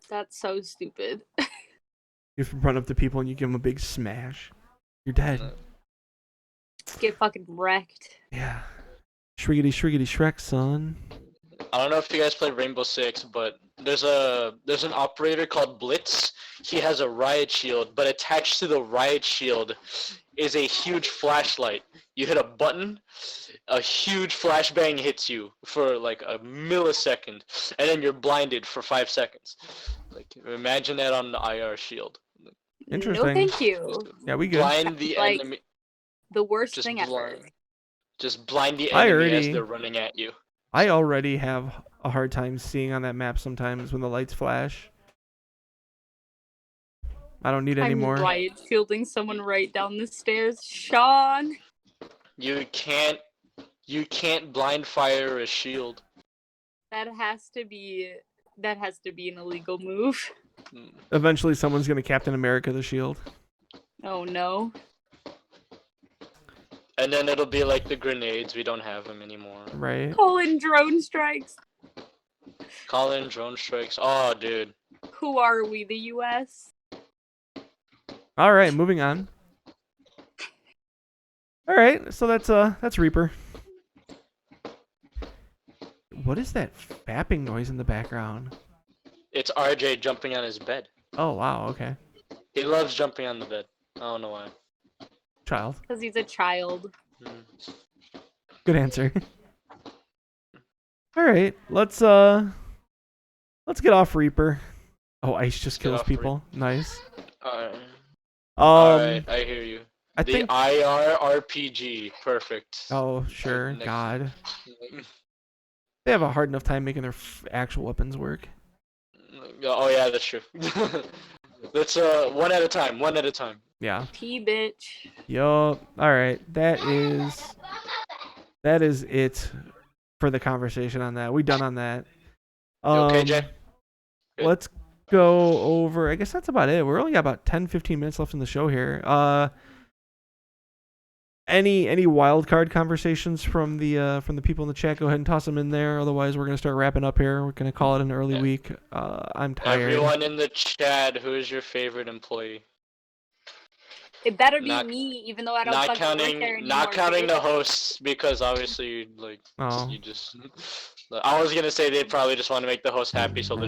That's so stupid. You have to run up to people and you give them a big smash. You're dead. Get fucking wrecked. Yeah. Shriggity shriggity Shrek, son. I don't know if you guys played Rainbow Six, but there's an operator called Blitz. He has a riot shield, but attached to the riot shield is a huge flashlight. You hit a button, a huge flashbang hits you for like a millisecond, and then you're blinded for 5 seconds. Like imagine that on the IR shield. Interesting. No, thank you. Yeah, we good. Blind the Like, enemy. The worst Just thing ever. blind. Just blind the I enemy as already- they're running at you. I already have a hard time seeing on that map sometimes when the lights flash. I don't need any I'm more. riot shielding someone right down the stairs. Sean! You can't blind fire a shield. That has to be an illegal move. Eventually someone's gonna Captain America the shield. Oh no. And then it'll be like the grenades. We don't have them anymore. Right. Call in drone strikes. Call in drone strikes. Oh, dude. Who are we, the US? Alright, moving on. Alright, so that's Reaper. What is that fapping noise in the background? It's RJ jumping on his bed. Oh wow, okay. He loves jumping on the bed. I don't know why. Child. Because he's a child. Good answer. Alright, let's get off Reaper. Oh, Ice just Get kills off people. Nice. Alright. Um Alright, I hear you. I The think IR RPG. Perfect. Oh, sure. Next. God. They have a hard enough time making their actual weapons work. Oh yeah, that's true. Let's one at a time. One at a time. Yeah. P bitch. Yup. Alright. That is it for the conversation on that. We done on that. You okay, Jay? Good. Let's go over. I guess that's about it. We're only got about 10, 15 minutes left in the show here. Any wild card conversations from the people in the chat? Go ahead and toss them in there. Otherwise, we're gonna start wrapping up here. We're gonna call it an early week. I'm tired. Everyone in the chat, who is your favorite employee? It better be Not- me, even though I don't Not fucking work there counting, anymore. not counting the bitch. hosts, because obviously, Oh. you just. I was gonna say they'd probably just want to make the host happy, so they'll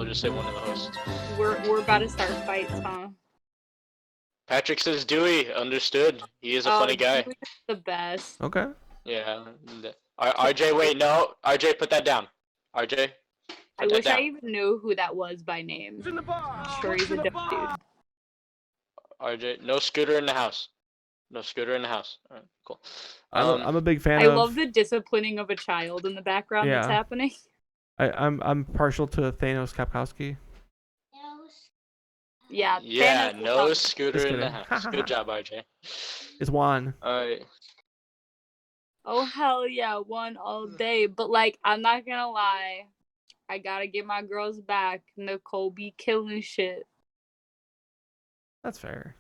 just say one of the hosts. We're about to start fights, huh? Patrick says Dewey. Understood. He is a funny guy. Dewey's the best. Okay. Yeah. RJ, wait, no. RJ, put that down. RJ. I wish I even knew who that was by name. I'm sure he's a dope dude. RJ, no scooter in the house. No scooter in the house. All right, cool. I'm a big fan I of. love the disciplining of a child in the background that's Yeah. happening. I'm partial to Thanos Kapkowski. Yeah. Yeah, Thanos no was scooter Just in the kidding. house. Good job, RJ. It's Juan. Alright. Oh hell yeah, one all day. But like, I'm not gonna lie, I gotta get my girls back. Nicole be killing shit. That's fair.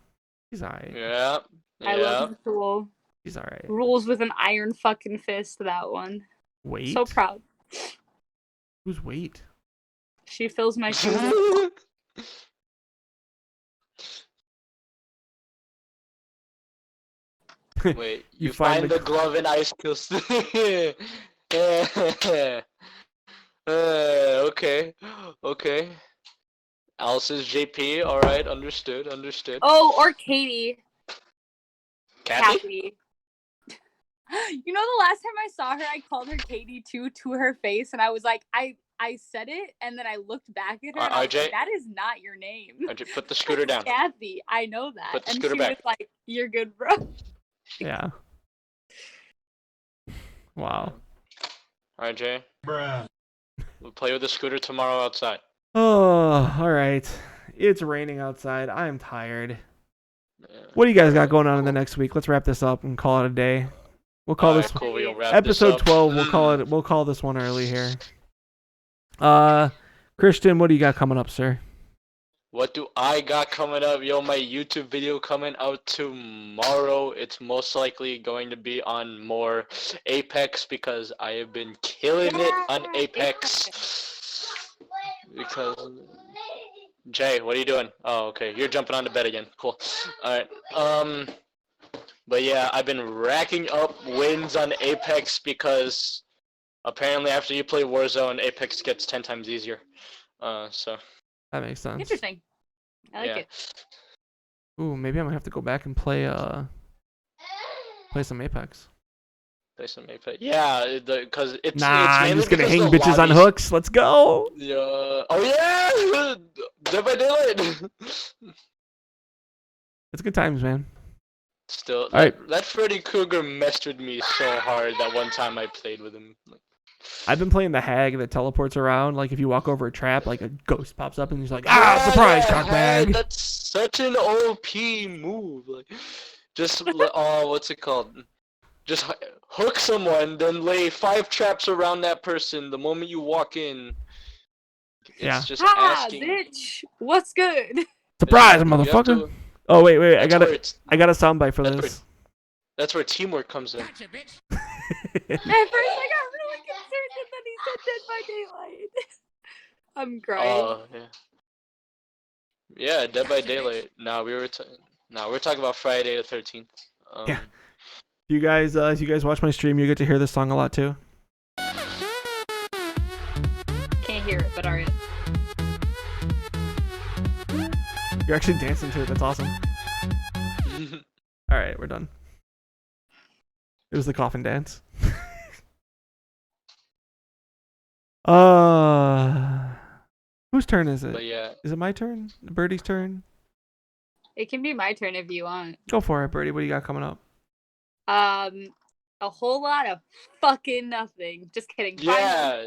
He's alright. Yeah. I love Nicole. He's alright. Rules with an iron fucking fist. That one. Wait. So proud. Who's Wait? She fills my shoes. With Wait, you find the glove and ice kills. Okay. Okay. Alice is JP. Alright, understood. Oh, or Katie. Kathy? You know, the last time I saw her, I called her Katie too to her face, and I was like, I said it, and then I looked back at her, and I was like, that is not your name. RJ, put the scooter down. Kathy, I know that. Put the and scooter she back. was like, you're good, bro. Yeah. Wow. RJ. Bruh. We'll play with the scooter tomorrow outside. Oh, all right. It's raining outside. I'm tired. What do you guys got going on in the next week? Let's wrap this up and call it a day. We'll call this cool. We'll wrap episode this up. 12. We'll call this one early here. Christian, what do you got coming up, sir? What do I got coming up? Yo, my YouTube video coming out tomorrow. It's most likely going to be on more Apex because I have been killing it on Apex. Because Jay, what are you doing? Oh, okay. You're jumping on the bed again. Cool. Alright. But yeah, I've been racking up wins on Apex because apparently after you play Warzone, Apex gets 10 times easier. So That makes sense. Interesting. I like it. Ooh, maybe I might have to go back and play some Apex. Play some Apex. Yeah, because it's I'm just gonna hang because the bitches on lobbies- hooks. Let's go. Yeah. Oh yeah. Dead by Daylight. It's good times, man. Still, Alright. that Freddy Krueger messed with me so hard that one time I played with him. I've been playing the hag that teleports around. Like if you walk over a trap, like a ghost pops up and he's like, surprise, cockbag. That's such an OP move. Like, just what's it called? Just hook someone, then lay 5 traps around that person. The moment you walk in, it's just asking. Bitch, what's good? Surprise, You have motherfucker. to- Oh wait, I that's got where a soundbite for that's this. That's where teamwork comes in. At first, I got really concerned, and then he said Dead by Daylight. I'm crying. Oh yeah. Yeah, Dead by Daylight. We're talking about Friday the 13th. Yeah. You guys, if you guys watch my stream, you get to hear this song a lot too. Can't hear it, but alright. You're actually dancing to it. That's awesome. All right, we're done. It was the coffin dance. Whose turn is it? But yeah. Is it my turn? Birdie's turn? It can be my turn if you want. Go for it, Birdie. What do you got coming up? A whole lot of fucking nothing. Just kidding. Yeah.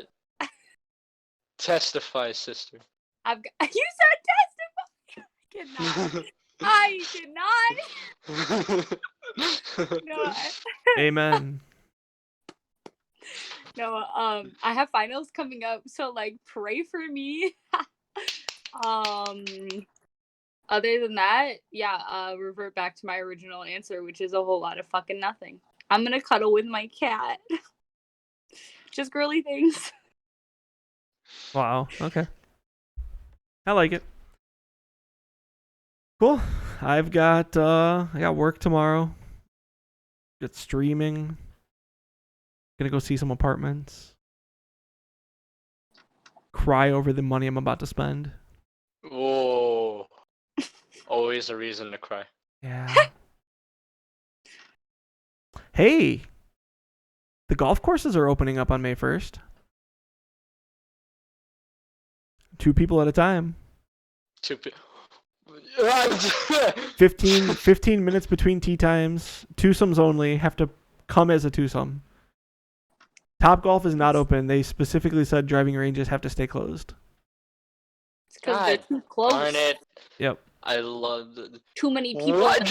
Testify, sister. You said testify. I cannot. No. Amen. No. I have finals coming up, so like pray for me. Other than that, yeah, revert back to my original answer, which is a whole lot of fucking nothing. I'm gonna cuddle with my cat. Just girly things. Wow. Okay. I like it. Cool. I got work tomorrow. Got streaming. Gonna go see some apartments. Cry over the money I'm about to spend. Whoa. Always a reason to cry. Yeah. Hey, the golf courses are opening up on May 1st. 2 people at a time. 15 minutes between tee times. Twosomes only. Have to come as a twosome. Top Golf is not open. They specifically said driving ranges have to stay closed. It's because they're too close. Darn it. Yep. I love the... Too many people. What?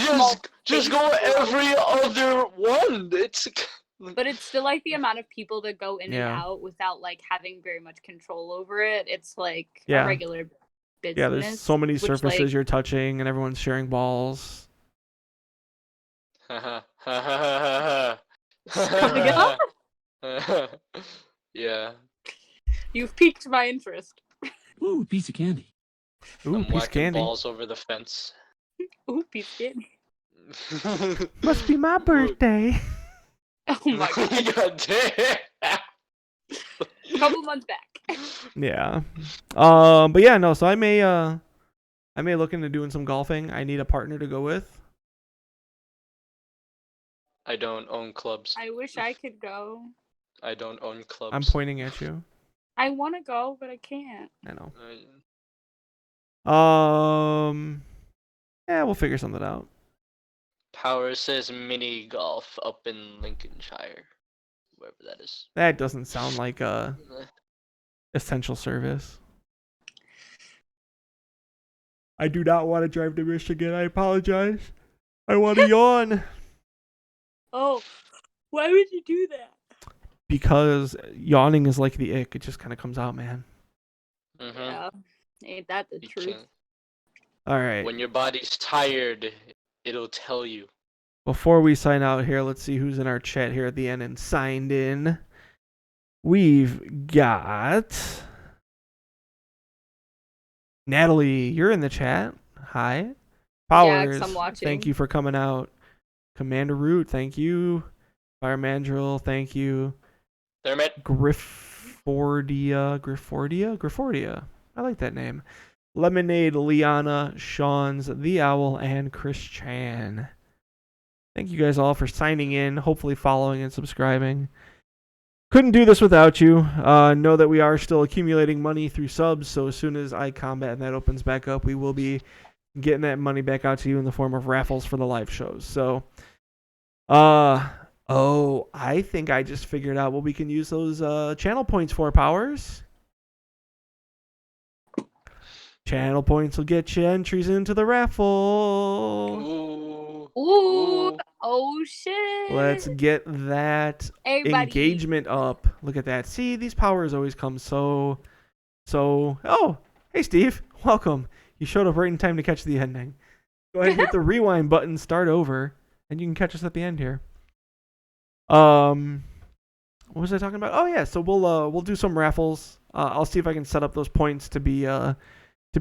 Just go every other one. But it's still like the amount of people that go in and Yeah. out without like having very much control over it. It's like Yeah. a regular business. Yeah, there's so many which, surfaces like, you're touching, and everyone's sharing balls. Come again? Yeah. You've piqued my interest. Ooh, piece of candy. Ooh, I'm piece of whacking candy. balls over the fence. Ooh, piece of candy. Must be my birthday. Oh my god. God damn. A couple months back. Yeah. But yeah, no, so I may look into doing some golfing. I need a partner to go with. I don't own clubs. I wish I could go. I don't own clubs. I'm pointing at you. I want to go, but I can't. I know. Yeah, we'll figure something out. Power says mini golf up in Lincolnshire. Wherever that is. That doesn't sound like a essential service. I do not want to drive to Michigan. I apologize. I want to yawn. Oh, why would you do that? Because yawning is like the ick. It just kind of comes out, man. Mm-hmm. Yeah, ain't that the You truth? can't. All right. When your body's tired, it'll tell you. Before we sign out here, let's see who's in our chat here at the end and signed in. We've got Natalie. You're in the chat. Hi. Powers. 'cause I'm watching. Thank you for coming out. Commander Root. Thank you. Fire Mandrill. Thank you. Thermit. Griffordia. I like that name. Lemonade, Liana, Sean's, The Owl, and Chris Chan. Thank you guys all for signing in, hopefully following and subscribing. Couldn't do this without you. Know that we are still accumulating money through subs, so as soon as iCombat and that opens back up, we will be getting that money back out to you in the form of raffles for the live shows. So, I think I just figured out what we can use those channel points for, Powers. Channel points will get you entries into the raffle. Ooh. Oh shit. Let's get that Everybody. engagement up. Look at that. See, these powers always come so. Oh, hey, Steve. Welcome. You showed up right in time to catch the ending. Go ahead and hit the rewind button, start over, and you can catch us at the end here. What was I talking about? Oh, yeah. So we'll do some raffles. I'll see if I can set up those points to be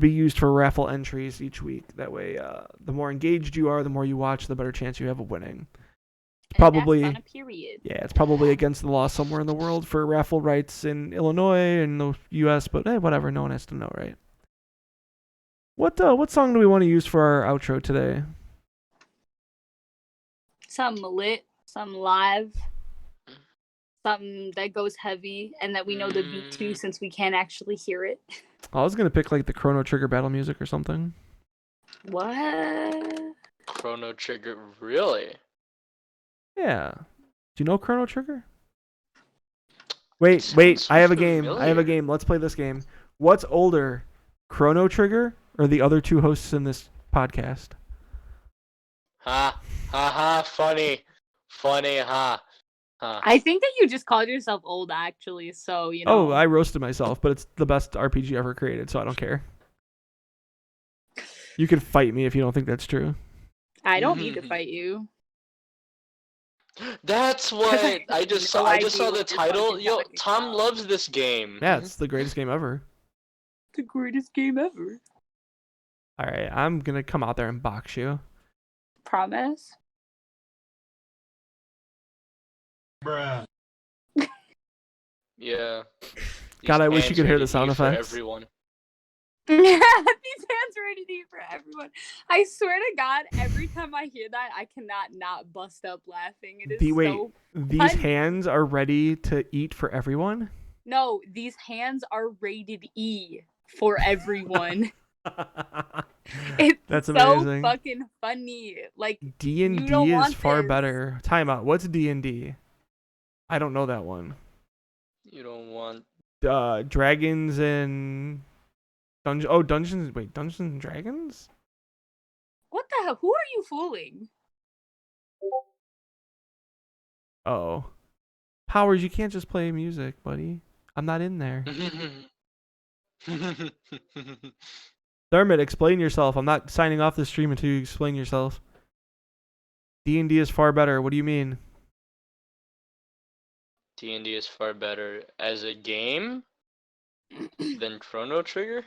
used for raffle entries each week. That way, the more engaged you are, the more you watch, the better chance you have of winning. It's probably And that's on a period. Yeah, it's probably against the law somewhere in the world for raffle rights in Illinois and the U.S., but hey, whatever. No one has to know, right? What song do we want to use for our outro today? Something lit, something live, something that goes heavy, and that we know the beat to since we can't actually hear it. I was gonna pick like the Chrono Trigger battle music or something. What? Chrono Trigger, really? Yeah. Do you know Chrono Trigger? Wait. Sounds I have a familiar. game. Let's play this game. What's older, Chrono Trigger or the other two hosts in this podcast? Ha ha, funny, ha. I think that you just called yourself old, actually. So you know. Oh, I roasted myself, but it's the best RPG ever created, so I don't care. You could fight me if you don't think that's true. I don't need to fight you. That's what I just saw. No I just idea saw the what you're title. fucking Yo, talking Tom about. loves this game. Yeah, it's the greatest game ever. The greatest game ever. All right, I'm gonna come out there and box you. Promise? Bruh. Yeah. God, I wish you hands could hear ready the sound to eat for effects. everyone. These hands ready to eat for everyone. I swear to God, every time I hear that, I cannot not bust up laughing. It is so These funny. hands are ready to eat for everyone? No, these hands are rated E for everyone. It's That's so amazing. fucking funny. Like, D&D you don't is want far this. better. Time out. What's D&D? I don't know that one. You don't want. Dragons and Dungeons. Oh, Dungeons. Wait, Dungeons and Dragons? What the hell? Who are you fooling? Oh. Powers, you can't just play music, buddy. I'm not in there. Dermot, explain yourself. I'm not signing off the stream until you explain yourself. D&D is far better. What do you mean? D&D is far better as a game than Chrono Trigger.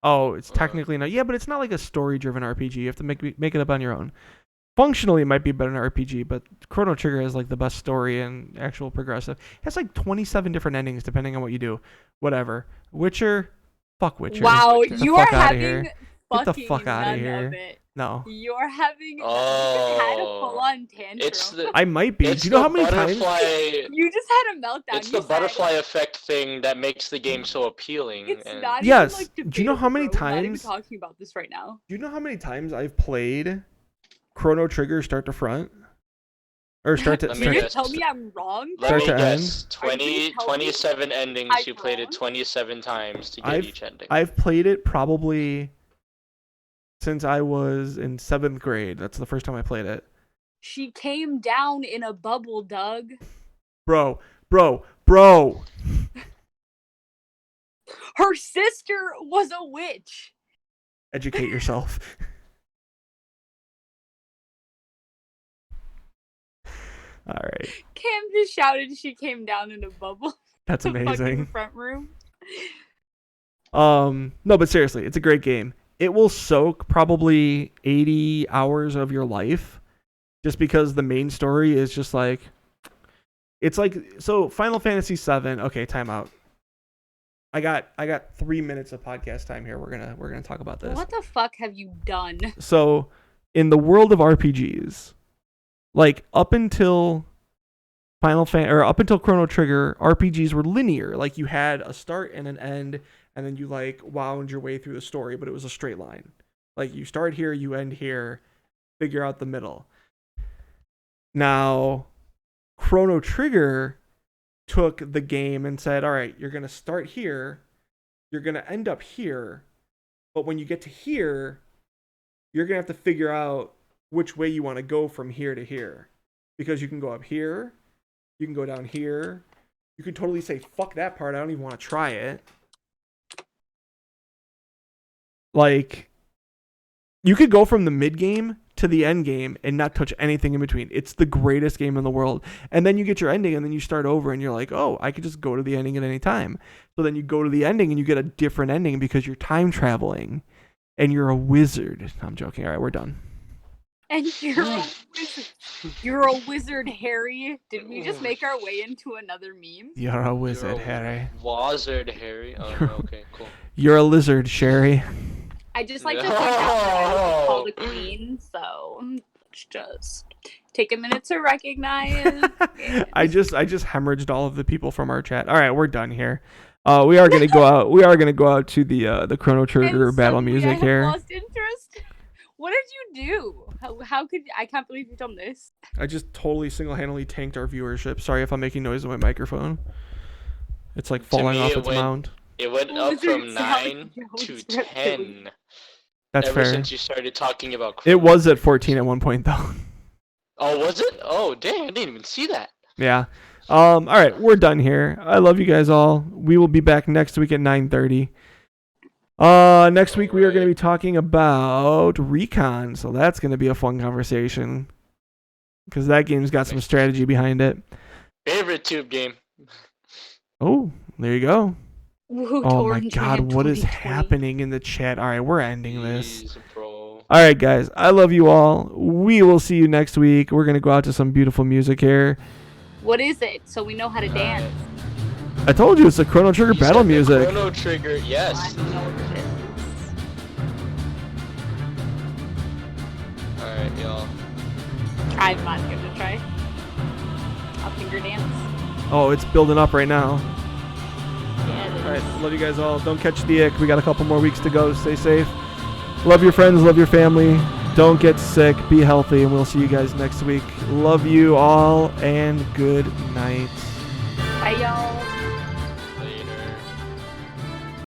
Oh, it's technically not. Yeah, but it's not like a story-driven RPG. You have to make it up on your own. Functionally, it might be better than an RPG, but Chrono Trigger has like the best story and actual progressive. It has like 27 different endings depending on what you do. Whatever. Witcher, fuck Witcher. Wow, Get the you are fuck outta having here. Get the fucking fuck outta none here. of it. No, You're having you Oh. just had a full-on tantrum. It's the I might be. it's Do you know the how many times? butterfly. You just had a meltdown. It's You the butterfly said, effect thing that makes the game so appealing. it's and not Yes. even like Do you know how many debatable, bro. We're not even times- talking about this right now. Do you know how many times I've played Chrono Trigger start to front? Or start to Let Can me you guess. tell me I'm wrong? Let Start me to guess. Are you 20, telling me 27 endings. I'm You played wrong? it 27 times to get I've- each ending. I've played it probably since I was in 7th grade. That's the first time I played it. She came down in a bubble, Doug. Bro. Her sister was a witch. Educate yourself. All right. Cam just shouted she came down in a bubble. That's The fucking amazing. front room. No, but seriously, it's a great game. It will soak probably 80 hours of your life just because the main story is just like it's like so Final Fantasy 7. Okay, time out. I got 3 minutes of podcast time here. We're going to talk about this. What the fuck have you done? So, in the world of RPGs, like up until up until Chrono Trigger, RPGs were linear. Like you had a start and an end, and then you like wound your way through the story, but it was a straight line. Like you start here, you end here, figure out the middle. Now, Chrono Trigger took the game and said, all right, you're going to start here, you're going to end up here, but when you get to here, you're going to have to figure out which way you want to go from here to here. Because you can go up here, you can go down here, you can totally say, fuck that part, I don't even want to try it. Like, you could go from the mid game to the end game and not touch anything in between. It's the greatest game in the world. And then you get your ending and then you start over and you're like, oh, I could just go to the ending at any time. So then you go to the ending and you get a different ending because you're time traveling and you're a wizard. I'm joking. All right, we're done. And you're a wizard. You're a wizard, Harry. Did we just make our way into another meme? You're a wizard, Harry. Wizard Harry. Oh, okay, cool. You're a lizard, Sherry. I just like to point out that I was called a queen, so let's just take a minute to recognize. I just hemorrhaged all of the people from our chat. All right, we're done here. We are gonna go out. We are gonna go out to the Chrono Trigger And battle suddenly music I have here. lost interest. What did you do? How could I can't believe you've done this. I just totally single-handedly tanked our viewership. Sorry if I'm making noise with my microphone. It's like falling me, off it its went- mount. It went up Wizard from Sally 9 Jones to reptilian. 10 That's ever fair. since you started talking about It Chrono was at Trigger. 14 at one point though. Oh, was it? Oh, dang, I didn't even see that. Yeah. All right, we're done here. I love you guys all. We will be back next week at 9:30. Next week we are going to be talking about Recon, so that's going to be a fun conversation because that game's got some strategy behind it. Favorite tube game. Oh, there you go. Woo, Oh my Torrens God, Man what is 2020. happening in the chat? All right, we're ending this. Jeez, bro. All right, guys, I love you all. We will see you next week. We're going to go out to some beautiful music here. What is it? So we know how to dance. I told you it's the Chrono Trigger You battle said the music. Chrono Trigger, I yes. don't know what it is. Alright, y'all. I'm not gonna try. I'll finger dance. Oh, it's building up right now. Yeah, it is. All right, love you guys all. Don't catch the ick. We got a couple more weeks to go. Stay safe. Love your friends. Love your family. Don't get sick. Be healthy, and we'll see you guys next week. Love you all, and good night. Bye, y'all.